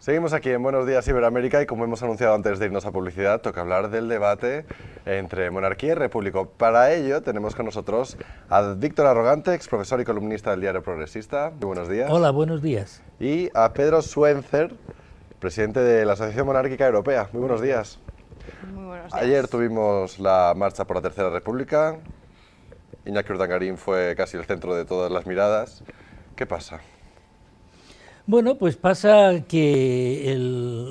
Seguimos aquí en Buenos Días Iberoamérica y como hemos anunciado antes de irnos a publicidad, toca hablar del debate entre monarquía y república. Para ello tenemos con nosotros a Víctor Arrogante, ex profesor y columnista del Diario Progresista. Muy buenos días. Hola, buenos días. Y a Pedro Schwenzer, presidente de la Asociación Monárquica Europea. Muy buenos días. Muy buenos días. Ayer tuvimos la marcha por la Tercera República. Iñaki Urdangarín fue casi el centro de todas las miradas. ¿Qué pasa? Bueno, pues pasa que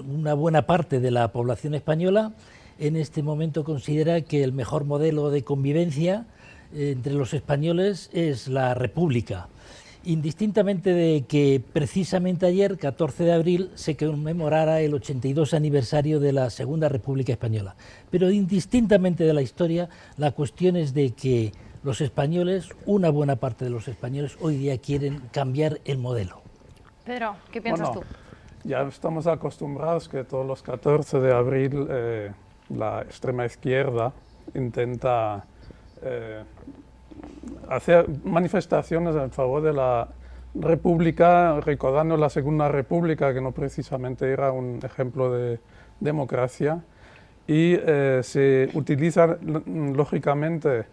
una buena parte de la población española en este momento considera que el mejor modelo de convivencia entre los españoles es la República, indistintamente de que precisamente ayer, 14 de abril, se conmemorara el 82 aniversario de la Segunda República Española. Pero indistintamente de la historia, la cuestión es de que los españoles, una buena parte de los españoles, hoy día quieren cambiar el modelo. Pedro, ¿qué piensas tú? Ya estamos acostumbrados que todos los 14 de abril la extrema izquierda intenta hacer manifestaciones en favor de la República, recordando la Segunda República, que no precisamente era un ejemplo de democracia, y se utiliza lógicamente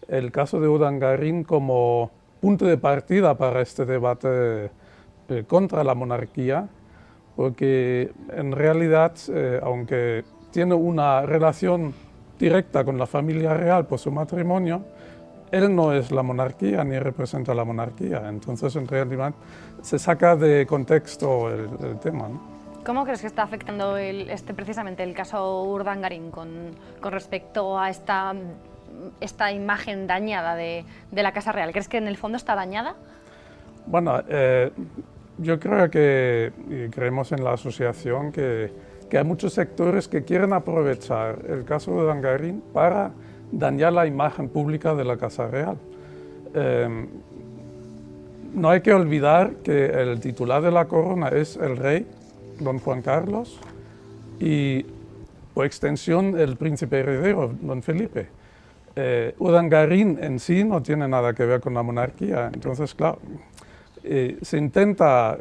el caso de Urdangarín como punto de partida para este debate contra la monarquía, porque en realidad, aunque tiene una relación directa con la familia real por su matrimonio, él no es la monarquía ni representa la monarquía. Entonces, en realidad, se saca de contexto el tema, ¿no? ¿Cómo crees que está afectando precisamente el caso Urdangarín con respecto a esta imagen dañada de la Casa Real? ¿Crees que en el fondo está dañada? Bueno, yo creo que, y creemos en la asociación, que hay muchos sectores que quieren aprovechar el caso de Urdangarín para dañar la imagen pública de la Casa Real. No hay que olvidar que el titular de la corona es el rey, don Juan Carlos, y por extensión el príncipe heredero, don Felipe. Urdangarín en sí no tiene nada que ver con la monarquía, entonces, claro, se intenta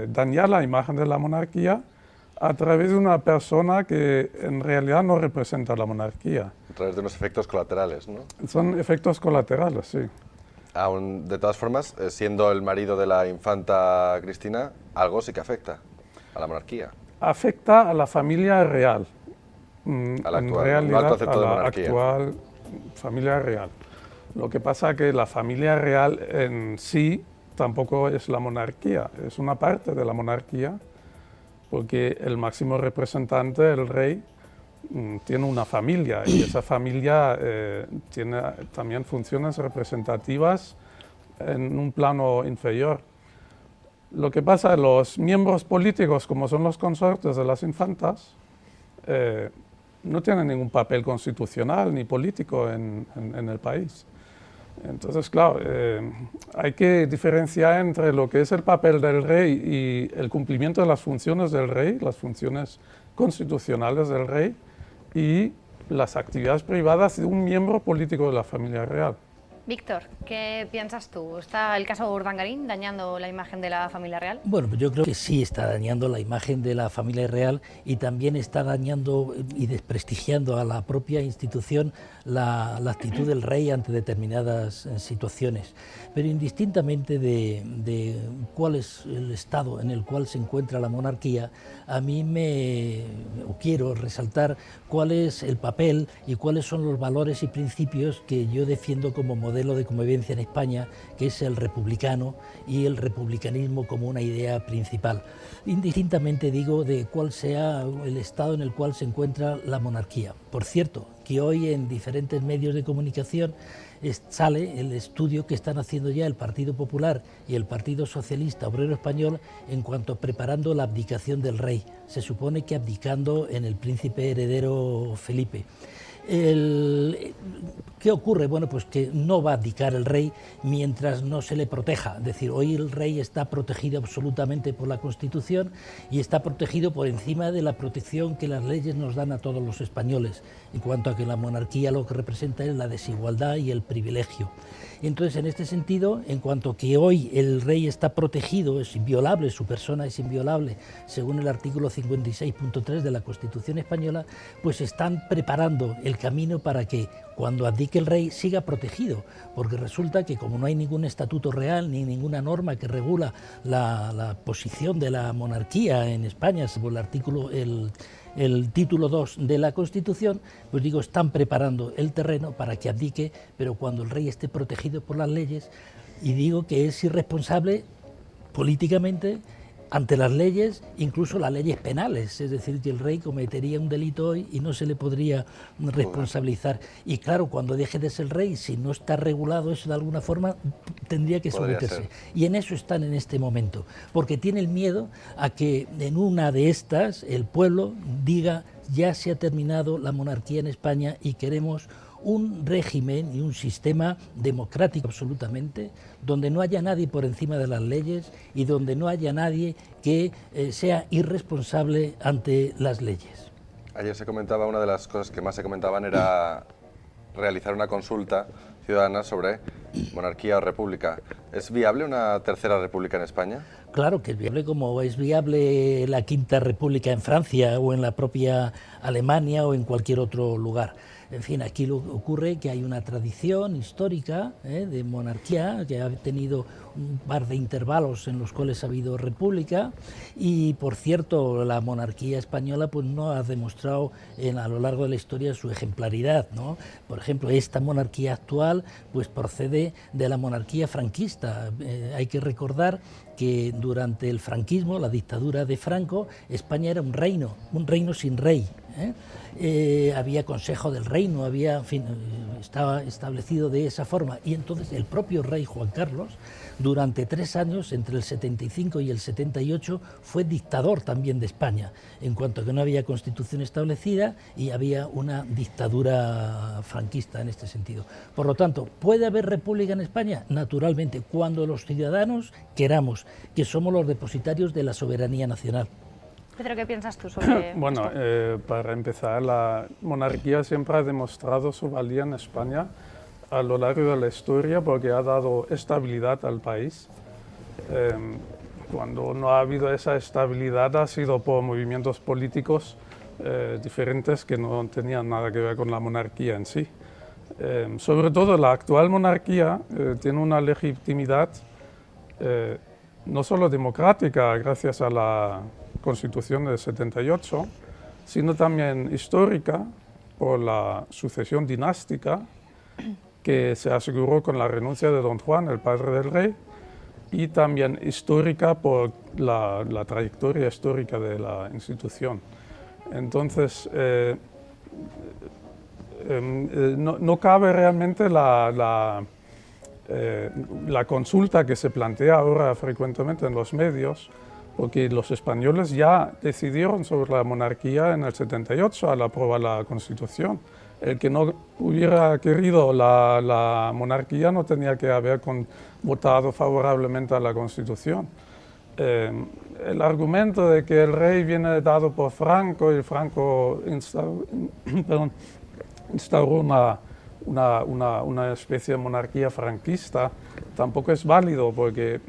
dañar la imagen de la monarquía a través de una persona que en realidad no representa la monarquía. A través de unos efectos colaterales, ¿no? Son efectos colaterales, sí. Aún, de todas formas, siendo el marido de la infanta Cristina, algo sí que afecta a la monarquía. Afecta a la familia real. A la actual, en realidad, no al concepto de a la monarquía. actual familia real. Lo que pasa es que la familia real en sí tampoco es la monarquía, es una parte de la monarquía, porque el máximo representante, el rey, tiene una familia y esa familia tiene también funciones representativas en un plano inferior. Lo que pasa es que los miembros políticos, como son los consortes de las infantas, no tienen ningún papel constitucional ni político en el país. Entonces, claro, hay que diferenciar entre lo que es el papel del rey y el cumplimiento de las funciones del rey, las funciones constitucionales del rey, y las actividades privadas de un miembro político de la familia real. Víctor, ¿qué piensas tú? ¿Está el caso Urdangarín dañando la imagen de la familia real? Bueno, pues yo creo que sí está dañando la imagen de la familia real y también está dañando y desprestigiando a la propia institución la actitud del rey ante determinadas situaciones. Pero indistintamente de cuál es el estado en el cual se encuentra la monarquía, a mí quiero resaltar cuál es el papel y cuáles son los valores y principios que yo defiendo como modelo de convivencia en España, que es el republicano y el republicanismo como una idea principal. Indistintamente digo de cuál sea el estado en el cual se encuentra la monarquía. Por cierto, que hoy en diferentes medios de comunicación sale el estudio que están haciendo ya el Partido Popular y el Partido Socialista Obrero Español en cuanto a preparando la abdicación del rey. Se supone que abdicando en el príncipe heredero Felipe. ¿Qué ocurre? Bueno, pues que no va a abdicar el rey mientras no se le proteja. Es decir, hoy el rey está protegido absolutamente por la Constitución y está protegido por encima de la protección que las leyes nos dan a todos los españoles, en cuanto a que la monarquía lo que representa es la desigualdad y el privilegio. Entonces, en este sentido, en cuanto que hoy el rey está protegido, es inviolable, su persona es inviolable, según el artículo 56.3 de la Constitución española, pues están preparando el camino para que cuando abdique el rey siga protegido, porque resulta que como no hay ningún estatuto real ni ninguna norma que regula la posición de la monarquía en España, según el título 2 de la Constitución, pues digo, están preparando el terreno para que abdique, pero cuando el rey esté protegido por las leyes, y digo que es irresponsable políticamente ante las leyes, incluso las leyes penales, es decir, que el rey cometería un delito hoy y no se le podría responsabilizar. Y claro, cuando deje de ser rey, si no está regulado eso de alguna forma, tendría que someterse. Y en eso están en este momento, porque tienen miedo a que en una de estas el pueblo diga: ya se ha terminado la monarquía en España y queremos un régimen y un sistema democrático absolutamente, donde no haya nadie por encima de las leyes y donde no haya nadie que sea irresponsable ante las leyes. Ayer se comentaba, una de las cosas que más se comentaban era realizar una consulta ciudadana sobre monarquía o república. ¿Es viable una tercera república en España? Claro que es viable, como es viable la quinta república en Francia o en la propia Alemania o en cualquier otro lugar. En fin, aquí lo ocurre que hay una tradición histórica de monarquía que ha tenido un par de intervalos en los cuales ha habido república y, por cierto, la monarquía española pues no ha demostrado a lo largo de la historia su ejemplaridad, ¿no? Por ejemplo, esta monarquía actual pues procede de la monarquía franquista. Hay que recordar que durante el franquismo, la dictadura de Franco, España era un reino sin rey. Había Consejo del Reino, había, en fin, estaba establecido de esa forma, y entonces el propio rey Juan Carlos, durante 3 años, entre el 75 y el 78, fue dictador también de España, en cuanto a que no había constitución establecida y había una dictadura franquista en este sentido. Por lo tanto, ¿puede haber república en España? Naturalmente, cuando los ciudadanos queramos, que somos los depositarios de la soberanía nacional. Pedro, ¿qué piensas tú sobre Bueno, para empezar, la monarquía siempre ha demostrado su valía en España a lo largo de la historia porque ha dado estabilidad al país. Cuando no ha habido esa estabilidad ha sido por movimientos políticos diferentes que no tenían nada que ver con la monarquía en sí. Sobre todo la actual monarquía tiene una legitimidad no solo democrática gracias a la Constitución del 78, sino también histórica por la sucesión dinástica que se aseguró con la renuncia de don Juan, el padre del rey, y también histórica por la trayectoria histórica de la institución. Entonces, no cabe realmente la consulta que se plantea ahora frecuentemente en los medios, porque los españoles ya decidieron sobre la monarquía en el 78 al aprobar la Constitución. El que no hubiera querido la monarquía no tenía que haber votado favorablemente a la Constitución. El argumento de que el rey viene dado por Franco y Franco instauró una especie de monarquía franquista tampoco es válido, porque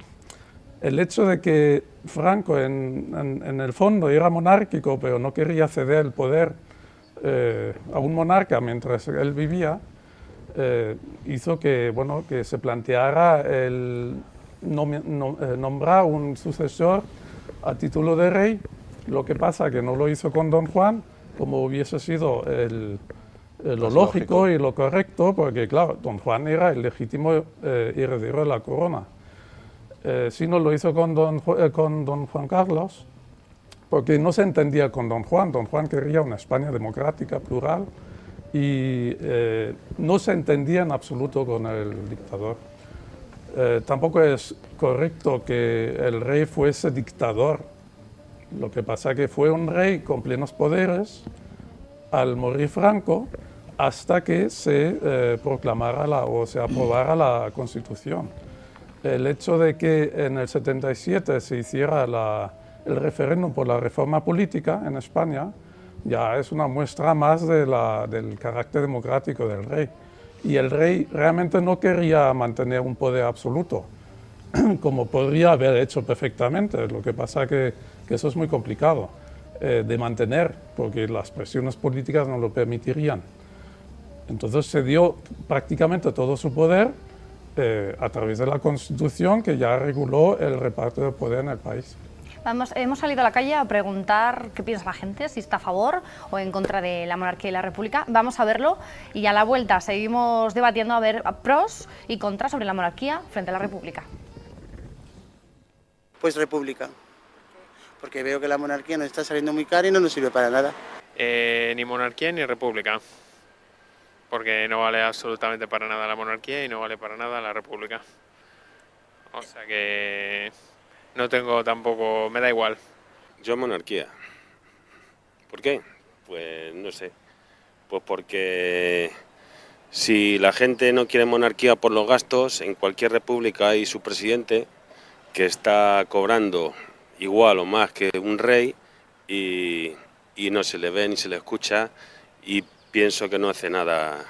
el hecho de que Franco en el fondo era monárquico pero no quería ceder el poder a un monarca mientras él vivía, hizo que, bueno, que se planteara nombrar un sucesor a título de rey. Lo que pasa que no lo hizo con don Juan, como hubiese sido lo lógico y lo correcto, porque claro, don Juan era el legítimo heredero de la corona. Sino lo hizo con don Juan Carlos, porque no se entendía con don Juan. Don Juan quería una España democrática, plural, y no se entendía en absoluto con el dictador. Tampoco es correcto que el rey fuese dictador. Lo que pasa es que fue un rey con plenos poderes al morir Franco, hasta que se proclamara o se aprobara la Constitución. El hecho de que en el 77 se hiciera el referéndum por la reforma política en España ya es una muestra más del carácter democrático del rey. Y el rey realmente no quería mantener un poder absoluto, como podría haber hecho perfectamente. Lo que pasa que eso es muy complicado de mantener, porque las presiones políticas no lo permitirían. Entonces se dio prácticamente todo su poder a través de la Constitución, que ya reguló el reparto de poder en el país. Hemos salido a la calle a preguntar qué piensa la gente, si está a favor o en contra de la monarquía y la república. Vamos a verlo y a la vuelta seguimos debatiendo a ver pros y contras sobre la monarquía frente a la república. Pues república, porque veo que la monarquía nos está saliendo muy cara y no nos sirve para nada. Ni monarquía ni república, porque no vale absolutamente para nada la monarquía y no vale para nada la república. O sea que no tengo tampoco, me da igual. Yo monarquía. ¿Por qué? Pues no sé. Pues porque si la gente no quiere monarquía por los gastos, en cualquier república hay su presidente que está cobrando igual o más que un rey y no se le ve ni se le escucha y pienso que no hace nada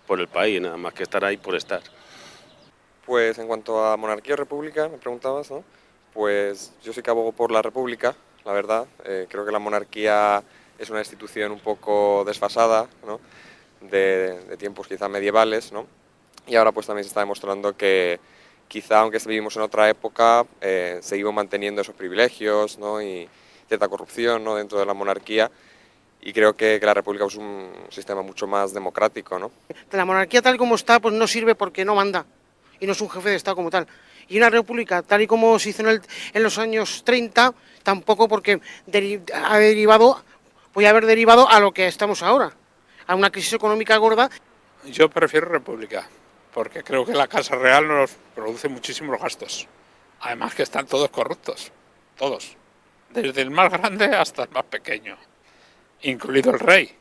por el país, nada más que estar ahí por estar. Pues en cuanto a monarquía o república, me preguntabas, ¿no? Pues yo sí que abogo por la república, la verdad. Creo que la monarquía es una institución un poco desfasada, ¿no? de tiempos quizá medievales, ¿no? Y ahora pues también se está demostrando que quizá aunque vivimos en otra época, seguimos manteniendo esos privilegios, ¿no? Y cierta corrupción, ¿no? Dentro de la monarquía. Y creo que la república es un sistema mucho más democrático, ¿no? La monarquía tal como está pues no sirve porque no manda y no es un jefe de Estado como tal. Y una república tal y como se hizo en los años 30 tampoco, porque puede haber derivado a lo que estamos ahora, a una crisis económica gorda. Yo prefiero república, porque creo que la Casa Real nos produce muchísimos gastos. Además que están todos corruptos, todos, desde el más grande hasta el más pequeño, incluido el rey,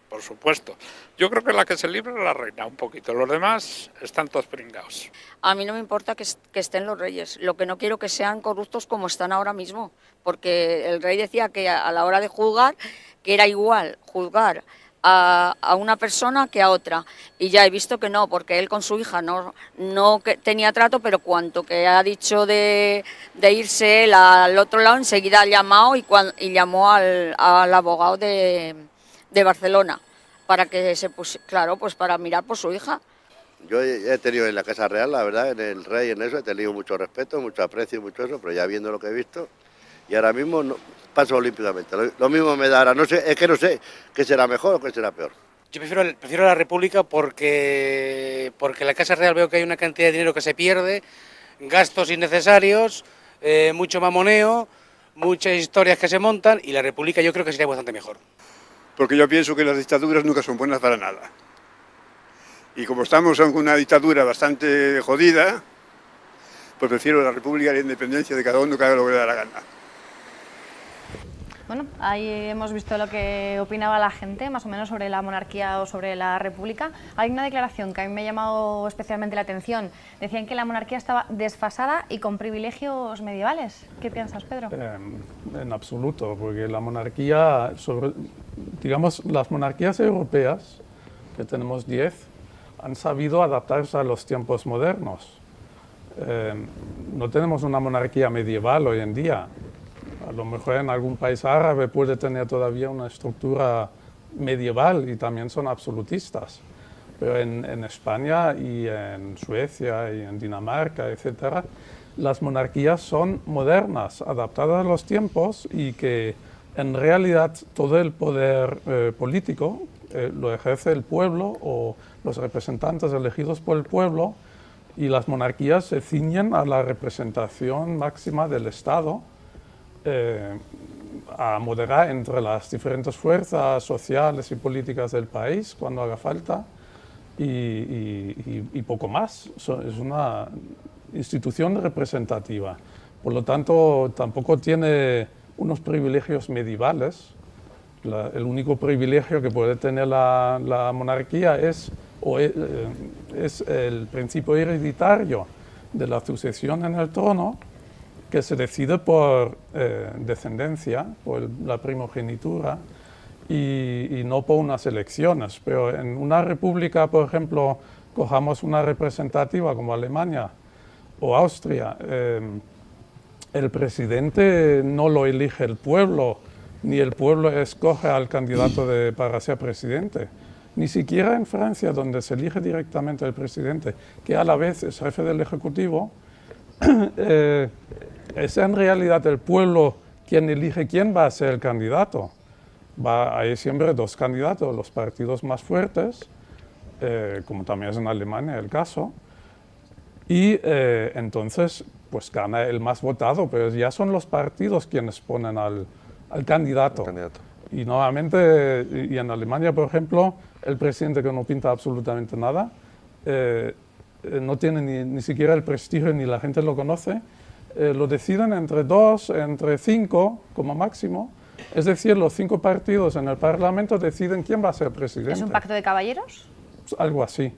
por supuesto. Yo creo que la que se libra es la reina un poquito, los demás están todos pringados. A mí no me importa que estén los reyes, lo que no quiero que sean corruptos como están ahora mismo, porque el rey decía que a la hora de juzgar, que era igual juzgar a una persona que a otra, y ya he visto que no, porque él con su hija no tenía trato, pero cuanto que ha dicho de irse él al otro lado, enseguida ha llamado y llamó al abogado de Barcelona para que se pusiera, claro, pues para mirar por su hija. Yo he tenido en la Casa Real, la verdad, en el rey, en eso, he tenido mucho respeto, mucho aprecio, mucho eso, pero ya viendo lo que he visto, y ahora mismo no, paso olímpicamente. Lo mismo me da ahora, no sé, es que no sé qué será mejor o qué será peor. Yo prefiero la república porque en la Casa Real veo que hay una cantidad de dinero que se pierde, gastos innecesarios, mucho mamoneo, muchas historias que se montan, y la república yo creo que sería bastante mejor. Porque yo pienso que las dictaduras nunca son buenas para nada. Y como estamos en una dictadura bastante jodida, pues prefiero la república y la independencia de cada uno que haga lo que le da la gana. Bueno, ahí hemos visto lo que opinaba la gente, más o menos sobre la monarquía o sobre la república. Hay una declaración que a mí me ha llamado especialmente la atención. Decían que la monarquía estaba desfasada y con privilegios medievales. ¿Qué piensas, Pedro? En absoluto, porque la monarquía, digamos, las monarquías europeas, que tenemos 10, han sabido adaptarse a los tiempos modernos. No tenemos una monarquía medieval hoy en día. A lo mejor en algún país árabe puede tener todavía una estructura medieval y también son absolutistas. Pero en España y en Suecia y en Dinamarca, etc., las monarquías son modernas, adaptadas a los tiempos y que en realidad todo el poder político lo ejerce el pueblo o los representantes elegidos por el pueblo, y las monarquías se ciñen a la representación máxima del Estado, a moderar entre las diferentes fuerzas sociales y políticas del país cuando haga falta y poco más. Es una institución representativa. Por lo tanto, tampoco tiene unos privilegios medievales. el único privilegio que puede tener la monarquía es el principio hereditario de la sucesión en el trono, que se decide por descendencia, por la primogenitura, y no por unas elecciones. Pero en una república, por ejemplo, cojamos una representativa como Alemania o Austria, el presidente no lo elige el pueblo, ni el pueblo escoge al candidato para ser presidente. Ni siquiera en Francia, donde se elige directamente el presidente, que a la vez es jefe del Ejecutivo, es en realidad el pueblo quien elige quién va a ser el candidato. Hay siempre dos candidatos, los partidos más fuertes, como también es en Alemania el caso, y entonces pues gana el más votado, pero ya son los partidos quienes ponen al candidato. Y nuevamente, y en Alemania, por ejemplo, el presidente, que no pinta absolutamente nada, no tiene ni siquiera el prestigio, ni la gente lo conoce, lo deciden entre 2, entre 5 como máximo. Es decir, los 5 partidos en el Parlamento deciden quién va a ser presidente. ¿Es un pacto de caballeros? Algo así.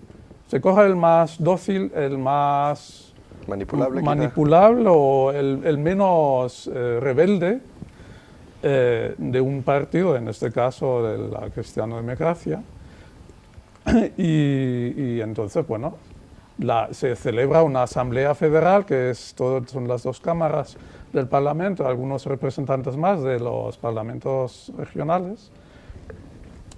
Se coge el más dócil, el más manipulable o el menos rebelde de un partido, en este caso de la cristiano-democracia, y entonces, bueno, se celebra una asamblea federal, que son las 2 cámaras del Parlamento, algunos representantes más de los parlamentos regionales,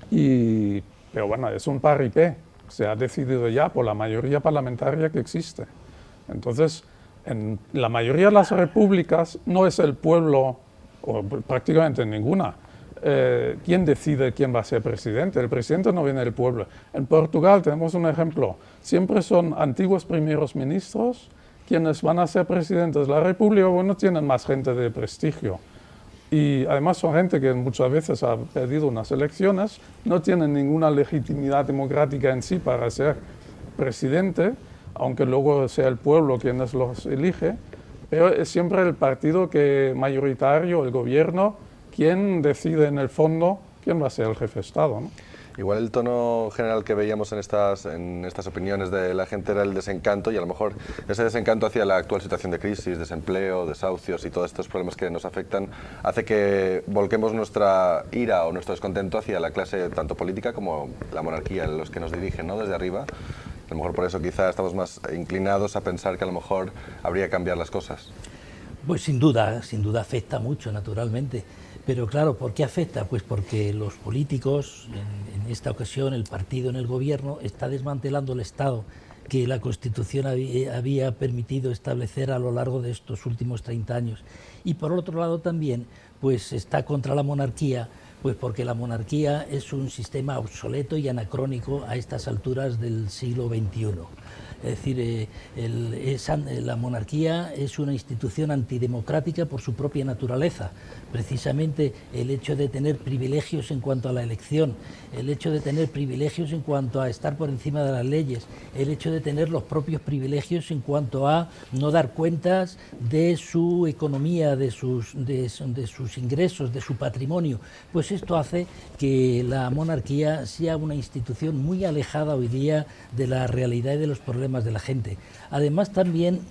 pero bueno, es un paripé, se ha decidido ya por la mayoría parlamentaria que existe. Entonces, en la mayoría de las repúblicas no es el pueblo, o prácticamente ninguna, quien decide quién va a ser presidente. El presidente no viene del pueblo. En Portugal tenemos un ejemplo. Siempre son antiguos primeros ministros quienes van a ser presidentes. La república, bueno, tienen más gente de prestigio. Y además son gente que muchas veces ha perdido unas elecciones, no tienen ninguna legitimidad democrática en sí para ser presidente, aunque luego sea el pueblo quien los elige, pero es siempre el partido mayoritario, el gobierno, quien decide en el fondo quién va a ser el jefe de Estado, ¿no? Igual el tono general que veíamos en estas opiniones de la gente era el desencanto, y a lo mejor ese desencanto hacia la actual situación de crisis, desempleo, desahucios y todos estos problemas que nos afectan hace que volquemos nuestra ira o nuestro descontento hacia la clase tanto política como la monarquía, los que nos dirigen, ¿no?, desde arriba. A lo mejor por eso quizá estamos más inclinados a pensar que a lo mejor habría que cambiar las cosas. Pues sin duda afecta mucho, naturalmente. Pero claro, ¿por qué afecta? Pues porque los políticos, en esta ocasión el partido en el gobierno, está desmantelando el Estado que la Constitución había permitido establecer a lo largo de estos últimos 30 años. Y por otro lado también, pues está contra la monarquía, pues porque la monarquía es un sistema obsoleto y anacrónico a estas alturas del siglo XXI. Es decir, la monarquía es una institución antidemocrática por su propia naturaleza. Precisamente el hecho de tener privilegios en cuanto a la elección, el hecho de tener privilegios en cuanto a estar por encima de las leyes, el hecho de tener los propios privilegios en cuanto a no dar cuentas de su economía, de sus ingresos, de su patrimonio, pues esto hace que la monarquía sea una institución muy alejada hoy día de la realidad y de los problemas de la gente. Además también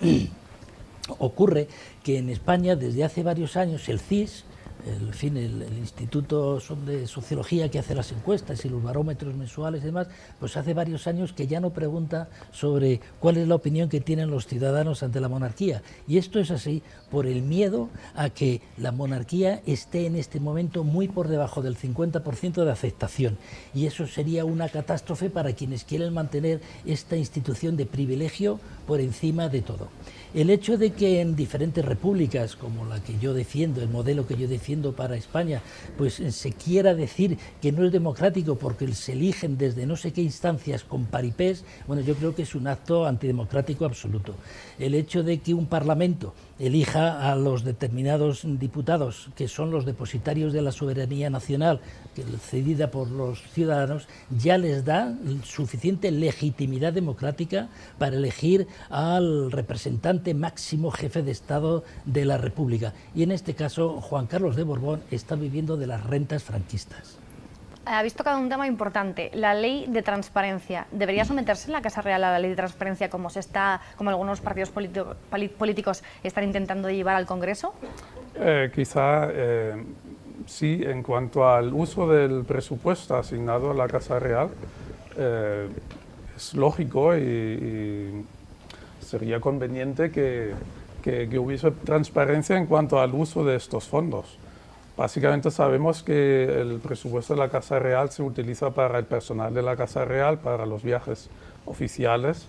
ocurre que en España desde hace varios años el CIS, el Instituto de Sociología que hace las encuestas y los barómetros mensuales y demás, pues hace varios años que ya no pregunta sobre cuál es la opinión que tienen los ciudadanos ante la monarquía. Y esto es así por el miedo a que la monarquía esté en este momento muy por debajo del 50% de aceptación. Y eso sería una catástrofe para quienes quieren mantener esta institución de privilegio por encima de todo. El hecho de que en diferentes repúblicas, como la que yo defiendo, el modelo que yo defiendo para España, pues se quiera decir que no es democrático porque se eligen desde no sé qué instancias con paripés, bueno, yo creo que es un acto antidemocrático absoluto. El hecho de que un parlamento elija a los determinados diputados, que son los depositarios de la soberanía nacional, cedida por los ciudadanos, ya les da suficiente legitimidad democrática para elegir al representante máximo jefe de Estado de la República. Y en este caso, Juan Carlos de Borbón está viviendo de las rentas franquistas. Habéis tocado un tema importante, la ley de transparencia. ¿Debería someterse en la Casa Real a la ley de transparencia como algunos partidos políticos están intentando llevar al Congreso? Quizá sí, en cuanto al uso del presupuesto asignado a la Casa Real, es lógico y sería conveniente que hubiese transparencia en cuanto al uso de estos fondos. Básicamente sabemos que el presupuesto de la Casa Real se utiliza para el personal de la Casa Real, para los viajes oficiales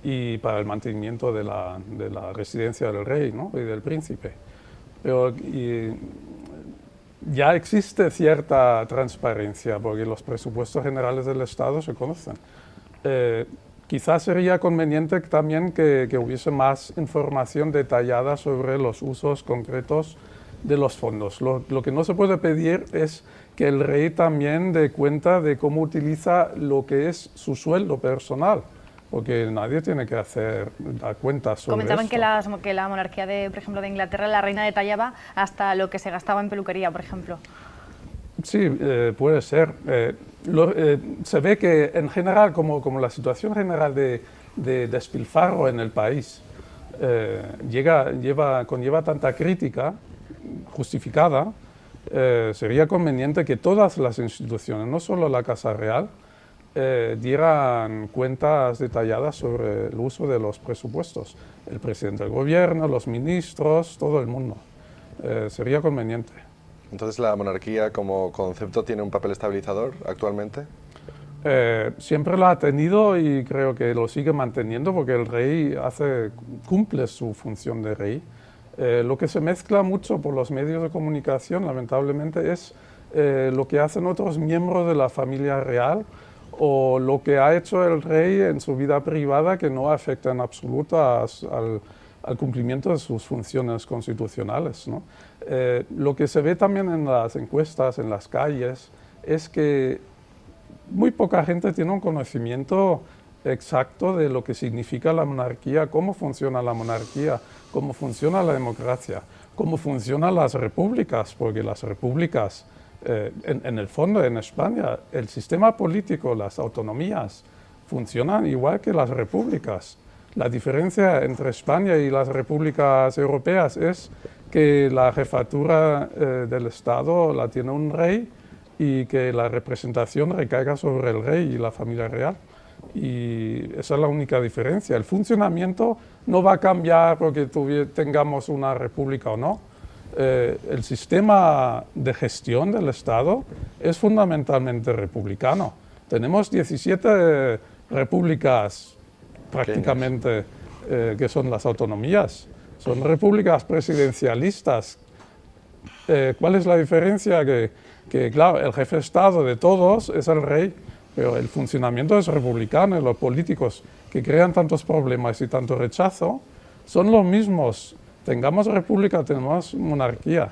y para el mantenimiento de la residencia del rey, ¿no?, y del príncipe. Pero ya existe cierta transparencia porque los presupuestos generales del Estado se conocen. Quizás sería conveniente también que hubiese más información detallada sobre los usos concretos de los fondos. Lo que no se puede pedir es que el rey también dé cuenta de cómo utiliza lo que es su sueldo personal, porque nadie tiene que dar cuentas sobre Comentaban esto. que la monarquía, por ejemplo, de Inglaterra, la reina detallaba hasta lo que se gastaba en peluquería, por ejemplo. Sí, puede ser. Se ve que en general, como la situación general de despilfarro en el país conlleva tanta crítica justificada, sería conveniente que todas las instituciones, no solo la Casa Real, dieran cuentas detalladas sobre el uso de los presupuestos. El presidente del gobierno, los ministros, todo el mundo. Sería conveniente. Entonces, ¿la monarquía como concepto tiene un papel estabilizador actualmente? Siempre lo ha tenido y creo que lo sigue manteniendo porque el rey cumple su función de rey. Lo que se mezcla mucho por los medios de comunicación, lamentablemente, es lo que hacen otros miembros de la familia real o lo que ha hecho el rey en su vida privada que no afecta en absoluto al cumplimiento de sus funciones constitucionales, ¿no? Lo que se ve también en las encuestas, en las calles, es que muy poca gente tiene un conocimiento exacto de lo que significa la monarquía, cómo funciona la monarquía, cómo funciona la democracia, cómo funcionan las repúblicas, porque las repúblicas, en el fondo, en España, el sistema político, las autonomías, funcionan igual que las repúblicas. La diferencia entre España y las repúblicas europeas es que la jefatura del Estado la tiene un rey y que la representación recaiga sobre el rey y la familia real. Y esa es la única diferencia. El funcionamiento no va a cambiar porque tengamos una república o no. El sistema de gestión del Estado es fundamentalmente republicano. Tenemos 17 repúblicas prácticamente que son las autonomías. Son repúblicas presidencialistas. ¿Cuál es la diferencia? Que claro, el jefe de Estado de todos es el rey, pero el funcionamiento es republicano y los políticos que crean tantos problemas y tanto rechazo son los mismos. Tengamos república, tenemos monarquía.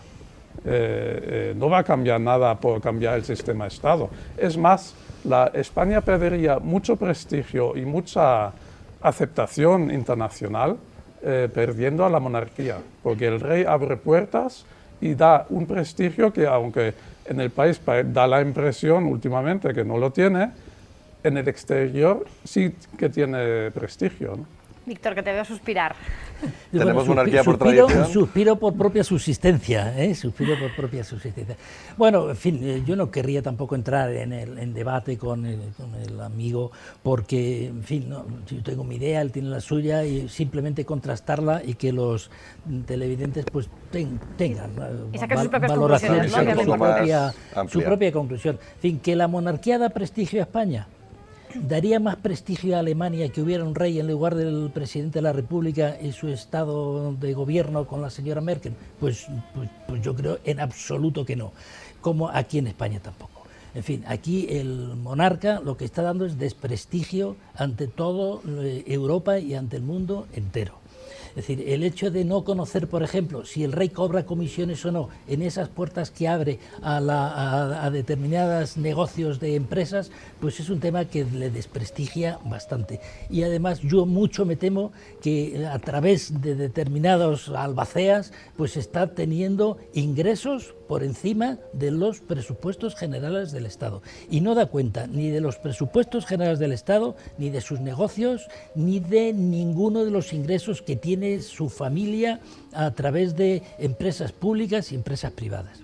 No va a cambiar nada por cambiar el sistema de Estado. Es más, España perdería mucho prestigio y mucha aceptación internacional perdiendo a la monarquía, porque el rey abre puertas y da un prestigio que, aunque en el país da la impresión últimamente que no lo tiene, en el exterior sí que tiene prestigio, ¿no? Víctor, que te veo suspirar. Tenemos monarquía por tradición. Suspiro por propia subsistencia, suspiro por propia subsistencia. Bueno, en fin, yo no querría tampoco entrar en debate con el amigo, porque, en fin, no, yo tengo mi idea, él tiene la suya, y simplemente contrastarla y que los televidentes pues tengan valoraciones sobre su propia conclusión. En fin, que la monarquía da prestigio a España. ¿Daría más prestigio a Alemania que hubiera un rey en lugar del presidente de la República y su estado de gobierno con la señora Merkel? Pues yo creo en absoluto que no, como aquí en España tampoco. En fin, aquí el monarca lo que está dando es desprestigio ante todo Europa y ante el mundo entero. Es decir, el hecho de no conocer, por ejemplo, si el rey cobra comisiones o no en esas puertas que abre a determinados negocios de empresas, pues es un tema que le desprestigia bastante. Y además yo mucho me temo que a través de determinados albaceas pues está teniendo ingresos por encima de los presupuestos generales del Estado. Y no da cuenta ni de los presupuestos generales del Estado, ni de sus negocios, ni de ninguno de los ingresos que tiene su familia a través de empresas públicas y empresas privadas.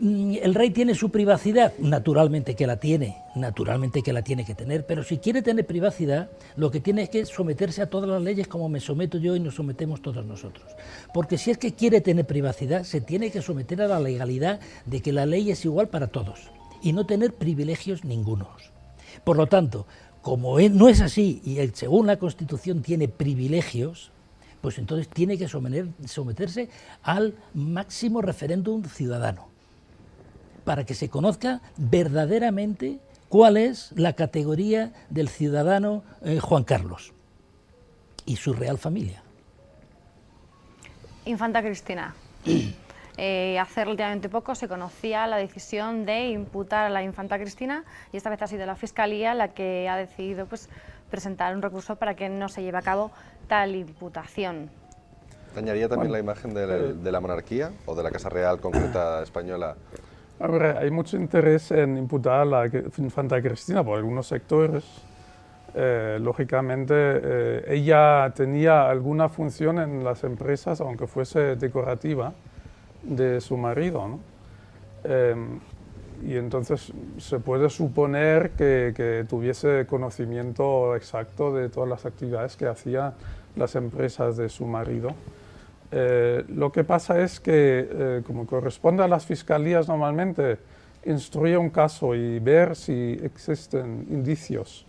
¿El rey tiene su privacidad? Naturalmente que la tiene que tener, pero si quiere tener privacidad, lo que tiene es que someterse a todas las leyes como me someto yo y nos sometemos todos nosotros. Porque si es que quiere tener privacidad, se tiene que someter a la legalidad de que la ley es igual para todos y no tener privilegios ningunos. Por lo tanto, como no es así y según la Constitución tiene privilegios, pues entonces tiene que someterse al máximo referéndum ciudadano, para que se conozca verdaderamente cuál es la categoría del ciudadano Juan Carlos y su real familia. Infanta Cristina. Hace relativamente poco se conocía la decisión de imputar a la infanta Cristina y esta vez ha sido la Fiscalía la que ha decidido pues, presentar un recurso para que no se lleve a cabo tal imputación. ¿Dañaría también la imagen de la monarquía o de la Casa Real concreta española? Ahora, hay mucho interés en imputar a la infanta Cristina por algunos sectores. Lógicamente, ella tenía alguna función en las empresas, aunque fuese decorativa, de su marido, ¿no? Y entonces se puede suponer que tuviese conocimiento exacto de todas las actividades que hacían las empresas de su marido. Lo que pasa es que, como corresponde a las fiscalías normalmente, instruir un caso y ver si existen indicios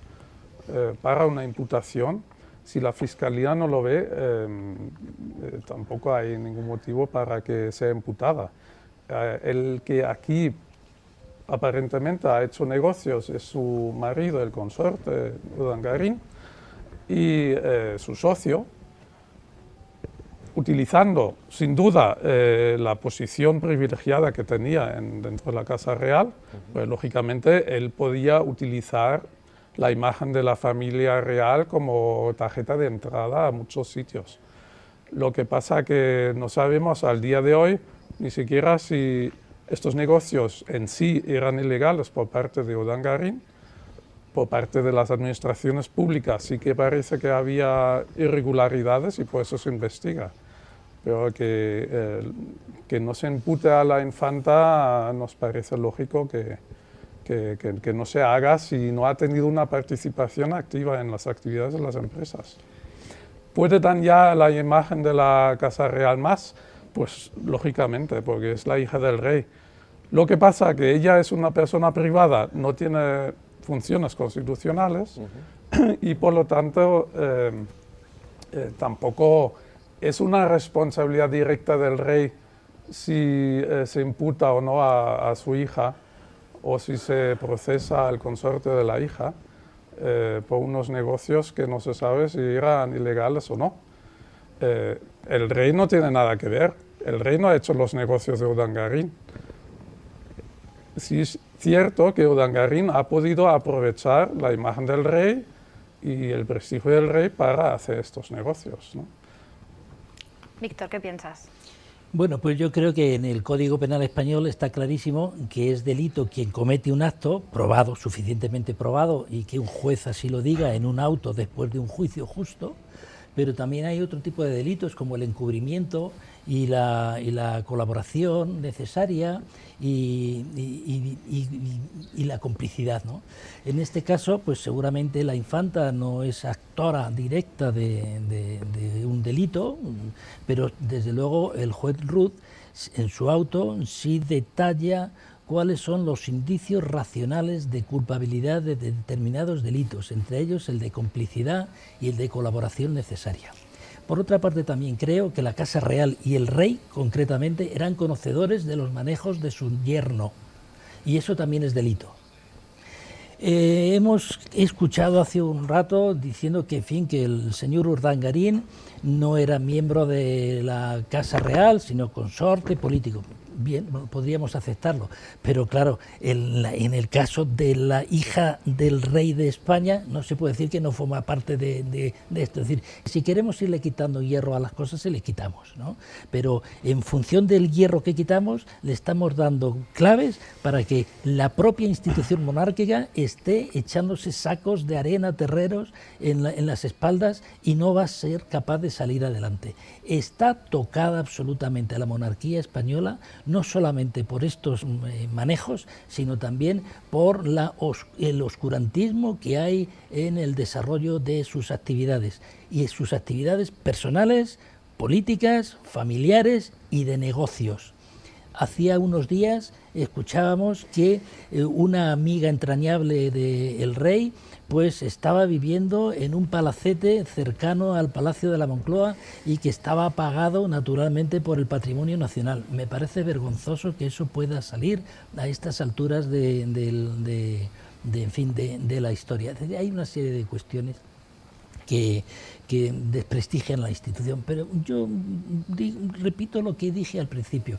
para una imputación. Si la Fiscalía no lo ve, tampoco hay ningún motivo para que sea imputada. El que aquí aparentemente ha hecho negocios es su marido, el consorte Urdangarín, y su socio, utilizando sin duda la posición privilegiada que tenía dentro de la Casa Real, pues lógicamente él podía utilizar la imagen de la familia real como tarjeta de entrada a muchos sitios. Lo que pasa que no sabemos al día de hoy ni siquiera si estos negocios en sí eran ilegales por parte de Urdangarín. Por parte de las administraciones públicas sí que parece que había irregularidades y por eso se investiga. Pero que no se impute a la infanta nos parece lógico que no se haga si no ha tenido una participación activa en las actividades de las empresas. ¿Puede dañar la imagen de la Casa Real más? Pues lógicamente, porque es la hija del rey. Lo que pasa es que ella es una persona privada, no tiene funciones constitucionales y por lo tanto tampoco es una responsabilidad directa del rey si se imputa o no a su hija o si se procesa al consorte de la hija por unos negocios que no se sabe si eran ilegales o no. El rey no tiene nada que ver, el rey no ha hecho los negocios de Urdangarín. Sí es cierto que Urdangarín ha podido aprovechar la imagen del rey y el prestigio del rey para hacer estos negocios, ¿no? Víctor, ¿qué piensas? Bueno, pues yo creo que en el Código Penal español está clarísimo que es delito quien comete un acto probado, suficientemente probado, y que un juez así lo diga en un auto después de un juicio justo, pero también hay otro tipo de delitos como el encubrimiento y la colaboración necesaria y la complicidad, ¿no? En este caso, pues seguramente la infanta no es actora directa de un delito, pero desde luego el juez Ruth en su auto sí detalla cuáles son los indicios racionales de culpabilidad de determinados delitos, entre ellos el de complicidad y el de colaboración necesaria. Por otra parte, también creo que la Casa Real y el rey, concretamente, eran conocedores de los manejos de su yerno, y eso también es delito. Hemos escuchado hace un rato diciendo que, en fin, que el señor Urdangarín no era miembro de la Casa Real, sino consorte político. Bien, podríamos aceptarlo, pero claro, en el caso de la hija del rey de España, no se puede decir que no forma parte de esto. Es decir, si queremos irle quitando hierro a las cosas, se le quitamos, ¿no? Pero en función del hierro que quitamos, le estamos dando claves para que la propia institución monárquica esté echándose sacos de arena, terreros en las espaldas, y no va a ser capaz de salir adelante. Está tocada absolutamente a la monarquía española, no solamente por estos manejos, sino también por el oscurantismo que hay en el desarrollo de sus actividades, y sus actividades personales, políticas, familiares y de negocios. Hacía unos días escuchábamos que una amiga entrañable del rey pues estaba viviendo en un palacete cercano al Palacio de la Moncloa y que estaba pagado naturalmente por el Patrimonio Nacional. Me parece vergonzoso que eso pueda salir a estas alturas de la historia. Hay una serie de cuestiones que desprestigian la institución, pero yo repito lo que dije al principio.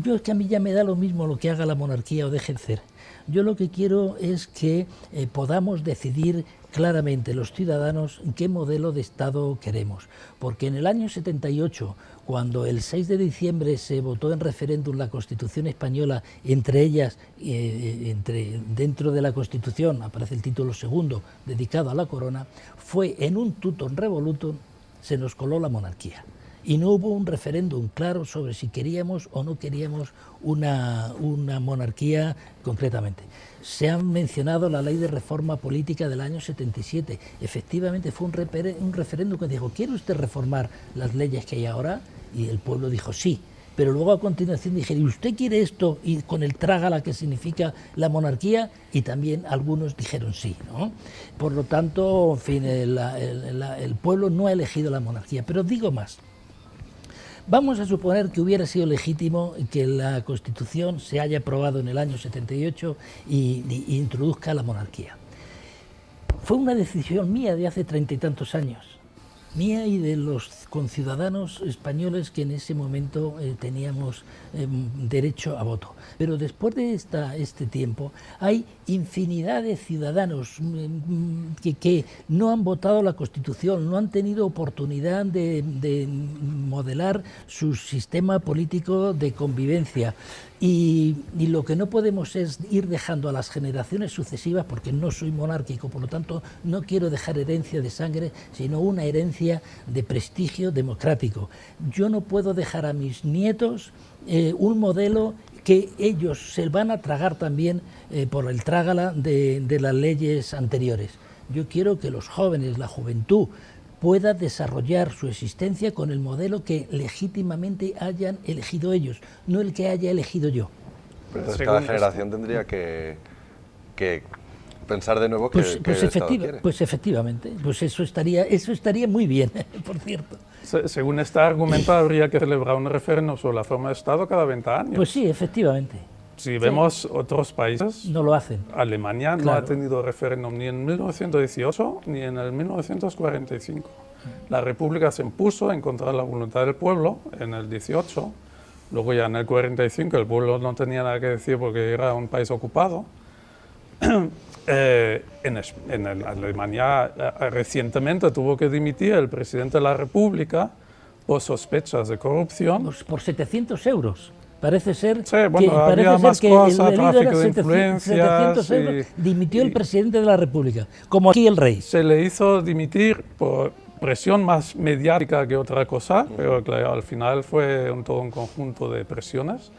Es que a mí ya me da lo mismo lo que haga la monarquía o deje de hacer. Yo lo que quiero es que podamos decidir claramente los ciudadanos qué modelo de Estado queremos, porque en el año 78, cuando el 6 de diciembre se votó en referéndum la Constitución española, entre ellas, dentro de la Constitución aparece el título segundo dedicado a la corona, fue en un tutum revolutum, se nos coló la monarquía. Y no hubo un referéndum claro sobre si queríamos o no queríamos una monarquía concretamente. Se ha mencionado la ley de reforma política del año 77. Efectivamente fue un referéndum que dijo, ¿quiere usted reformar las leyes que hay ahora? Y el pueblo dijo sí. Pero luego a continuación dijeron, ¿y usted quiere esto? Y con el trágala que significa la monarquía, y también algunos dijeron sí, ¿no? Por lo tanto, en fin, el pueblo no ha elegido la monarquía. Pero digo más. Vamos a suponer que hubiera sido legítimo que la Constitución se haya aprobado en el año 78 y introduzca la monarquía. Fue una decisión mía de hace 30 y tantos años, mía y de los conciudadanos españoles que en ese momento teníamos derecho a voto. Pero después de este tiempo hay infinidad de ciudadanos que no han votado la Constitución, no han tenido oportunidad de modelar su sistema político de convivencia. Y lo que no podemos es ir dejando a las generaciones sucesivas, porque no soy monárquico, por lo tanto no quiero dejar herencia de sangre, sino una herencia de prestigio democrático. Yo no puedo dejar a mis nietos un modelo que ellos se van a tragar también por el trágala de las leyes anteriores. Yo quiero que los jóvenes, la juventud, pueda desarrollar su existencia con el modelo que legítimamente hayan elegido ellos, no el que haya elegido yo. Pero entonces cada generación tendría que pensar de nuevo que el Estado quiere. Pues efectivamente, pues eso estaría muy bien, por cierto. Según este argumento, habría que celebrar un referéndum sobre la forma de Estado cada 20 años. Pues sí, efectivamente. Si vemos otros países, no lo hacen. Alemania no ha tenido referéndum ni en 1918 ni en el 1945. La República se impuso en contra de la voluntad del pueblo en el 18. Luego ya en el 45 el pueblo no tenía nada que decir porque era un país ocupado. En Alemania recientemente tuvo que dimitir el presidente de la República por sospechas de corrupción. Por 700 euros. Parece ser sí, bueno, había más cosas, tráfico de influencias. 700 euros, dimitió el presidente de la República, como aquí el rey. Se le hizo dimitir por presión más mediática que otra cosa, pero claro, al final fue todo un conjunto de presiones.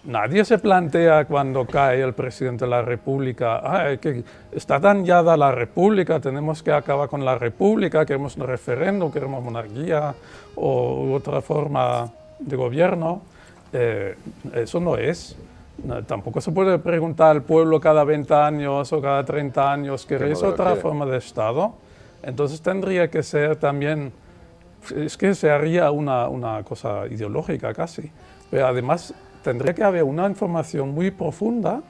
Nadie se plantea cuando cae el presidente de la República, que está dañada la República, tenemos que acabar con la República, queremos un referéndum, queremos monarquía o otra forma de gobierno. Eso no es. Tampoco se puede preguntar al pueblo cada 20 años o cada 30 años, ¿queréis otra forma de Estado? Entonces tendría que ser también, es que se haría una cosa ideológica casi, pero además tendría que haber una información muy profunda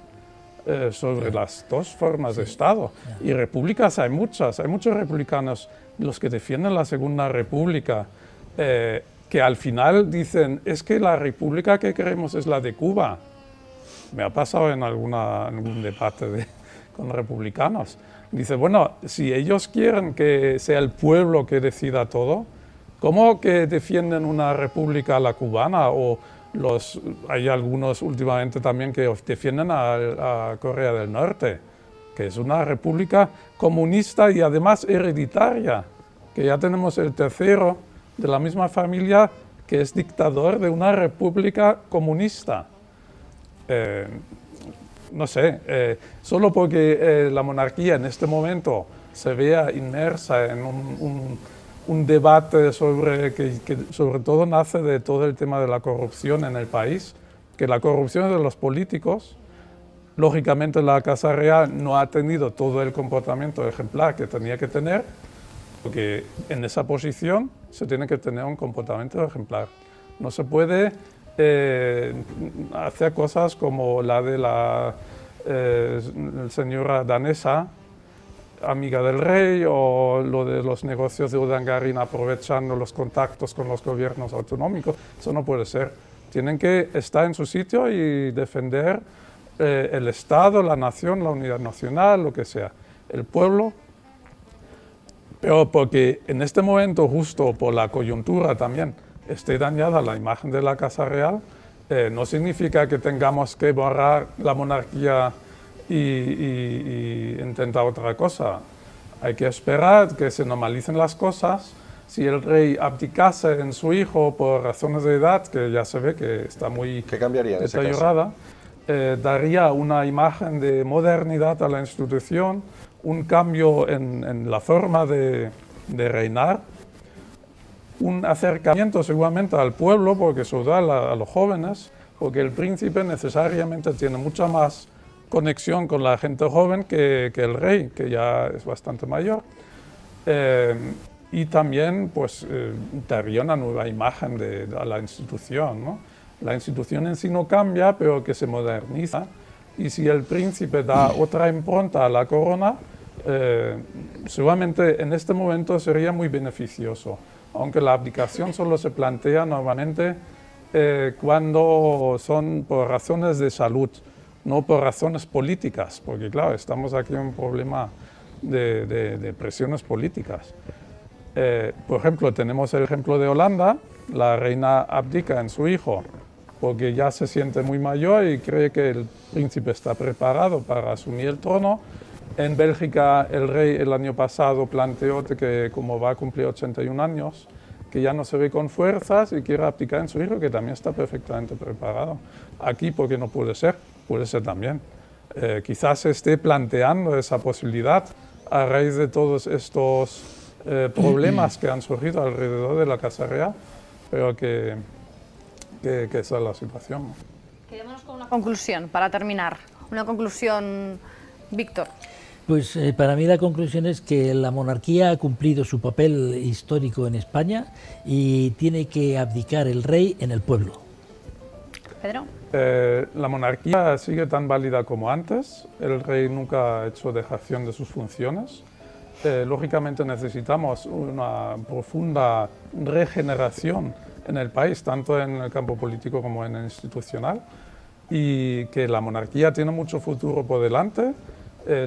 sobre las dos formas de Estado. Y repúblicas hay muchos republicanos, los que defienden la Segunda República, que al final dicen, es que la república que queremos es la de Cuba. Me ha pasado en algún debate con republicanos. Dice, bueno, si ellos quieren que sea el pueblo que decida todo, ¿cómo que defienden una república a la cubana? O hay algunos últimamente también que defienden a Corea del Norte, que es una república comunista y además hereditaria, que ya tenemos el tercero de la misma familia que es dictador de una república comunista. No sé, solo porque la monarquía en este momento se vea inmersa en un debate que sobre todo nace de todo el tema de la corrupción en el país, que la corrupción es de los políticos. Lógicamente la Casa Real no ha tenido todo el comportamiento ejemplar que tenía que tener, porque en esa posición se tiene que tener un comportamiento ejemplar. No se puede hacer cosas como la de la señora danesa, amiga del rey, o lo de los negocios de Urdangarin aprovechando los contactos con los gobiernos autonómicos. Eso no puede ser. Tienen que estar en su sitio y defender el Estado, la nación, la unidad nacional, lo que sea, el pueblo. Pero porque en este momento, justo por la coyuntura también, esté dañada la imagen de la Casa Real, no significa que tengamos que borrar la monarquía y intentar otra cosa. Hay que esperar que se normalicen las cosas. Si el rey abdicase en su hijo por razones de edad, que ya se ve que está muy deteriorada, daría una imagen de modernidad a la institución, un cambio en la forma de reinar, un acercamiento seguramente al pueblo, porque sobre todo a los jóvenes, porque el príncipe necesariamente tiene mucha más conexión con la gente joven que el rey, que ya es bastante mayor. Y también pues, daría una nueva imagen a la institución, ¿no? La institución en sí no cambia, pero que se moderniza. Y si el príncipe da otra impronta a la corona, seguramente en este momento sería muy beneficioso. Aunque la abdicación solo se plantea normalmente cuando son por razones de salud, no por razones políticas, porque claro, estamos aquí en un problema de presiones políticas. Por ejemplo, tenemos el ejemplo de Holanda, la reina abdica en su hijo porque ya se siente muy mayor y cree que el príncipe está preparado para asumir el trono. En Bélgica el rey el año pasado planteó que como va a cumplir 81 años, que ya no se ve con fuerzas y quiere abdicar en su hijo, que también está perfectamente preparado. Aquí, porque no puede ser también. Quizás se esté planteando esa posibilidad a raíz de todos estos problemas que han surgido alrededor de la Casa Real, pero que esa es la situación. Quedémonos con una conclusión, para terminar. Una conclusión, Víctor. Pues para mí la conclusión es que la monarquía ha cumplido su papel histórico en España y tiene que abdicar el rey en el pueblo. Pedro. La monarquía sigue tan válida como antes. El rey nunca ha hecho dejación de sus funciones. Lógicamente necesitamos una profunda regeneración en el país, tanto en el campo político como en el institucional, y que la monarquía tiene mucho futuro por delante.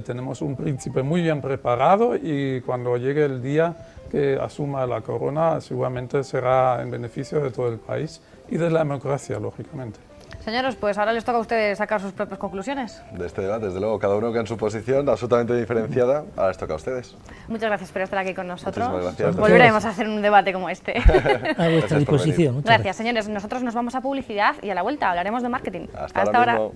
Tenemos un príncipe muy bien preparado y cuando llegue el día que asuma la corona seguramente será en beneficio de todo el país y de la democracia, lógicamente. Señores, pues ahora les toca a ustedes sacar sus propias conclusiones. De este debate, desde luego, cada uno que en su posición absolutamente diferenciada, ahora les toca a ustedes. Muchas gracias por estar aquí con nosotros. Gracias. Volveremos a hacer un debate como este. A vuestra disposición. Gracias, señores. Nosotros nos vamos a publicidad y a la vuelta hablaremos de marketing. Hasta ahora mismo.